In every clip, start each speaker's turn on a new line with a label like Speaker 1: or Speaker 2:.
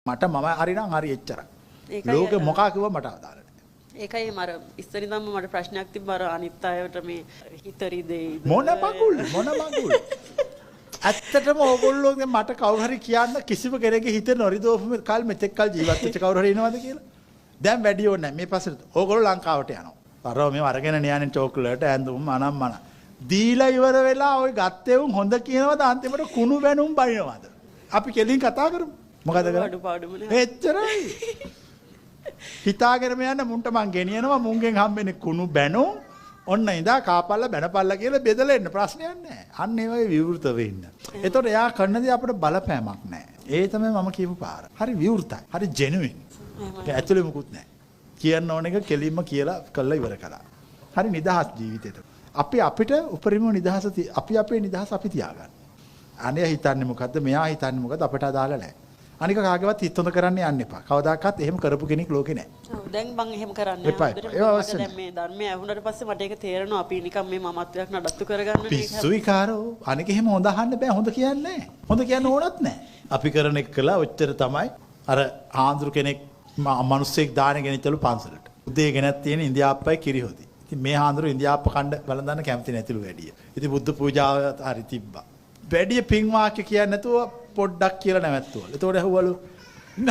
Speaker 1: මට මම හරි නම් හරි එච්චරයි. ලෝකෙ මොකා කිව්ව මට අදාළ නැහැ.
Speaker 2: ඒකයි මර ඉස්සරින්දම මට ප්‍රශ්නයක් තිබ්බා අර අනිත් අයට මේ හිතරි දෙයි.
Speaker 1: මොන බගුල්. ඇත්තටම ඕගොල්ලෝ මට කවුරු හරි කියන්න කිසිම කෙනෙක්ගේ හිත නොරිදෝපම කල් මෙතෙක් කල් ජීවත් වෙච්ච කවුරු හරි ඉනවද කියලා. දැන් වැඩි ඕනේ නැහැ. මේ පස්සේ ඕගොල්ලෝ ලංකාවට යනවා. අරව මේ අරගෙන යන්නේ චොක්ලට් ඇඳුම් අනම්මන. දීලා ඉවර වෙලා ওই ගත්තේ උන් හොඳ කියනවද අන්තිමට කුණු බැනුම් බයිනවද? අපි කෙලින් කතා කරමු. මොකද කරන්නේ? එච්චරයි. හිතාගෙනම යන්න මුන්ට මං ගෙනියනවා මුන්ගෙන් හම්බෙන්නේ කුණු බැනුම්. ඔන්න ඉඳා කාපල්ලා බැනපල්ලා කියලා බෙදලා එන්න ප්‍රශ්නයක් නැහැ. අන්න ඒ වගේ විවෘත වෙන්න. එතකොට එයා කරන දේ අපිට බලපෑමක් නැහැ. ඒ තමයි මම කියපු පාර. හරි විවෘතයි. හරි ජෙනුයින්. ඒක ඇතුලේ මුකුත් නැහැ. කියන්න ඕන එක කෙලින්ම කියලා කළා ඉවර කළා. හරි නිදහස් ජීවිතේට. අපි අපිට උපරිම නිදහස අපි අපේ නිදහස අපි තියාගන්න. අනේ හිතන්නේ මොකද්ද? මෙයා හිතන්නේ මොකද්ද? අපිට අදාළ නැහැ. අනික කාගේවත් හිත හොඳ කරන්න යන්න එපා. කවදාකවත් එහෙම කරපු කෙනෙක් ලෝකේ නැහැ.
Speaker 2: ඔව් දැන් මම එහෙම කරන්නේ නැහැ. දැන් මේ ධර්මය ඇහුනට පස්සේ මට ඒක තේරෙනවා අපි නිකන් මේ මමත්වයක් නඩත්තු කරගන්න නේ.
Speaker 1: පිස්සුයිකාරෝ. අනික එහෙම හොඳ අහන්න බෑ. හොඳ කියන්නේ නැහැ. හොඳ කියන්න ඕනත් නැහැ. අපි කරන එක කළා ඔච්චර තමයි. අර ආන්දරු කෙනෙක් මිනිස්සෙක් දාන ගෙනිච්චලු පන්සලට. උදේ ගෙනත් තියෙන ඉන්දියාප්පයි කිරිහොදි. ඉතින් මේ ආන්දරු ඉන්දියාප්ප කණ්ඩ වළඳන්න කැමති නැතිලු වැඩිය. ඉතින් බුද්ධ පූජාව හරි තිබ්බා. වැඩිය පින් වාක්‍ය කියන්නේ නැතුව පොඩ්ඩක් කියලා නැවැත්තුවලු. එතකොට ඇහුවලු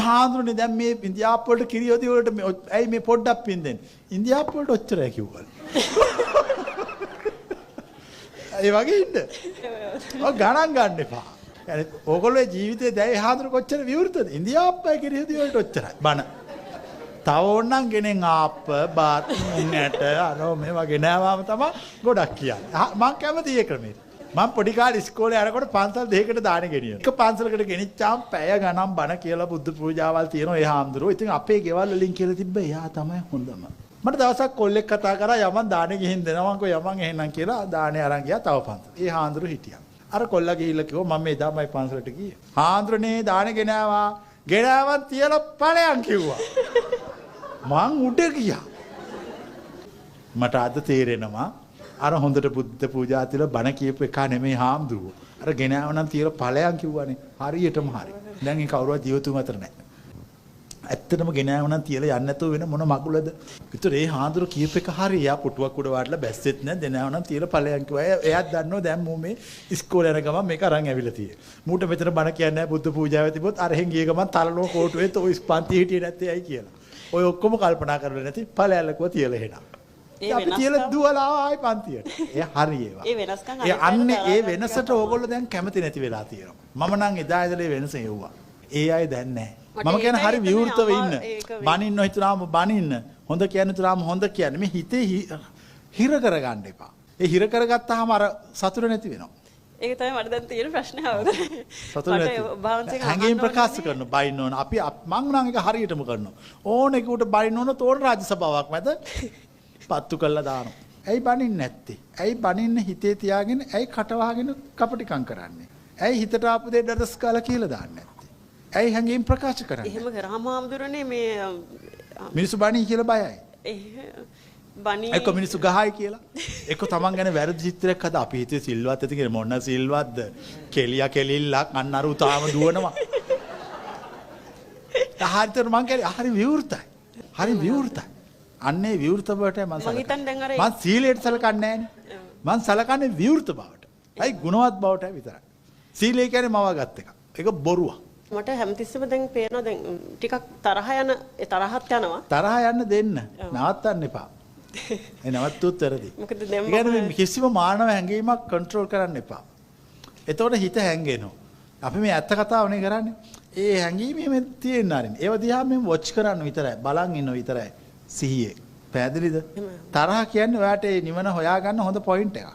Speaker 1: "හාඳුනේ දැන් මේ ඉන්දියාප්ප වලට කිරියොදි වලට ඇයි මේ පොඩ්ඩක් පින් දෙන්නේ?" "ඉන්දියාප්ප වලට ඔච්චරයි" කිව්වලු. ඒ වගේ ඉන්න. ඔය ගණන් ගන්න එපා. يعني ඕගොල්ලෝ ජීවිතේ දැයි හාඳුන කොච්චර විවෘතද? ඉන්දියාප්පයි කිරියොදි වලට ඔච්චරයි. බන. තව ඕනනම් ගෙනෙන් ආප්ප බාත් මුන්නට අරෝ මේ වගේ නෑවාම තමයි ගොඩක් කියන්නේ. මම කැමති ඒ ක්‍රමෙට. මම පොඩි කාලේ ඉස්කෝලේ යනකොට පන්සල් දෙකකට දාන ගෙනියන. එක පන්සලකට ගෙනිච්චාම පැය ගණන් බණ කියලා බුද්ධ පූජාවල් තියෙනවා ඒ හාමුදුරුවෝ. ඉතින් අපේ ගෙවල් වලින් කියලා තිබ්බ එයා තමයි හොඳම. මට දවසක් කොල්ලෙක් කතා කරා යමන් දාන ගිහින් දෙනවා මං කිව්වා යමන් එහෙනම් කියලා දානේ අරන් ගියා තව පන්සල. ඒ හාමුදුරුවෝ හිටියා. අර කොල්ලා ගිහිල්ලා කිව්වා මම එදාමයි පන්සලට ගියේ. හාමුදුරනේ දාන ගෙනාවා. ගෙනාවන් තියලා ඵලයන් කිව්වා. මං උඩ ගියා. මට අද තේරෙනවා අර හොඳට බුද්ධ පූජා තියලා බණ කියපු එක නෙමෙයි හාමුදුරුවෝ. අර ගෙනාව නම් තියලා ඵලයන් කිව්වනේ. හරියටම හරි. දැන් ඒ කවුරුවත් ජීවතුන් අතර නැහැ. ඇත්තටම ගෙනාව නම් තියලා යන්නේ නැතුව වෙන මොන මගුලද? ඒතර ඒ හාමුදුරුවෝ කියපු එක හරි. එයා පුටුවක් උඩ වාඩිලා බැස්සෙත් නැහැ. ගෙනාව නම් තියලා ඵලයන් කිව්වා. එයාත් දන්නවා දැන් මෝ මේ ඉස්කෝලේ යන ගමන් මේක අරන් ඇවිල්ලා තියෙන්නේ. මූට මෙතන බණ කියන්නේ නැහැ බුද්ධ පූජාවේ තිබොත් අරහෙන් ගිය ගමන් තලනෝ කෝටුවෙත් ඔය ස්පන්ති හිටියේ නැත්තේ ඇයි කියලා. ඔය ඔක්කොම කල්පනා කරලා නැති ඵලයල්ලකව තියලා එහෙනම්. අපි තියලා දුවලා ආයි පන්තියට. ඒ හරි ඒවා.
Speaker 2: ඒ වෙනස්කම්
Speaker 1: අන්නේ ඒ වෙනසට ඕගොල්ලෝ දැන් කැමති නැති වෙලා තියෙනවා. මම නම් එදා ඉඳලා වෙනස හෙව්වා. ඒ අය දැන් නැහැ. මම කියන්නේ හරි විවෘතව ඉන්න. බනින්න හිතනාම බනින්න. හොඳ කියන්න හිතනාම හොඳ කියන්න. මේ හිතේ හිර කරගන්න එපා. ඒ හිර කරගත්තාම අර සතුට නැති වෙනවා.
Speaker 2: ඒක තමයි මට දැන් තියෙන ප්‍රශ්නේ ආවද?
Speaker 1: සතුට නැති. හැංගීම් ප්‍රකාශ කරන බයින්න ඕන. අපි මං නම් ඒක හරියටම කරනවා. ඕනෙකුට බයින්න ඕන තෝරන රාජ්‍ය සභාවක් මැද පත්තු කළා දානවා. ඇයි බනින්නේ නැත්තේ? ඇයි බනින්න හිතේ තියාගෙන ඇයි කටවහගෙන කපටිකම් කරන්නේ? ඇයි හිතට ආපු දෙයක් දඩස් කාලා කියලා දාන්නේ නැත්තේ? ඇයි හැංගීම් ප්‍රකාශ කරන්නේ?
Speaker 2: එහෙම කරාම ආම්දුරනේ මේ
Speaker 1: මිනිස්සු බණී කියලා බයයි.
Speaker 2: බණී
Speaker 1: එක්ක මිනිස්සු ගහයි කියලා. එක්ක තමන් ගැන වැරදි චිත්‍රයක් හදා අපි හිතුවේ සිල්වත් ඇති කියලා මොන සිල්වත්ද? කෙලියා කෙලිල්ලක් අන්නරු තාම දුවනවා. හරියට මං කියන්නේ හරි විවෘතයි. හරි විවෘතයි. අන්නේ විවෘත බවට මම සලකන්නේ. මම සීලයට සලකන්නේ නැහැනේ. මම සලකන්නේ විවෘත බවට. අයි ගුණවත් බවට විතරයි. සීලය කියන්නේ මවාගත් එක. ඒක බොරුවක්.
Speaker 2: මට හැමතිස්සෙම දැන් පේනවා දැන් ටිකක් තරහ තරහත් යනවා.
Speaker 1: තරහ යන්න දෙන්න. නවත්තන්න එපා. ඒ නවත්තුත් වැරදි.
Speaker 2: මොකද දැන්
Speaker 1: මම කිසිම මානව හැඟීමක් කන්ට්‍රෝල් කරන්න එපා. එතකොට හිත හැංගෙනවා. අපි මේ ඇත්ත කතාවනේ කරන්නේ. ඒ හැංගීම එහෙම තියෙන්න ආරින්. ඒව දිහා මේ වොච් කරන්න විතරයි. බලන් ඉන්න විතරයි. සිහියේ. පැහැදිලිද? තරහ කියන්නේ ඔයාට ඒ නිවන හොයාගන්න හොඳ පොයින්ට් එකක්.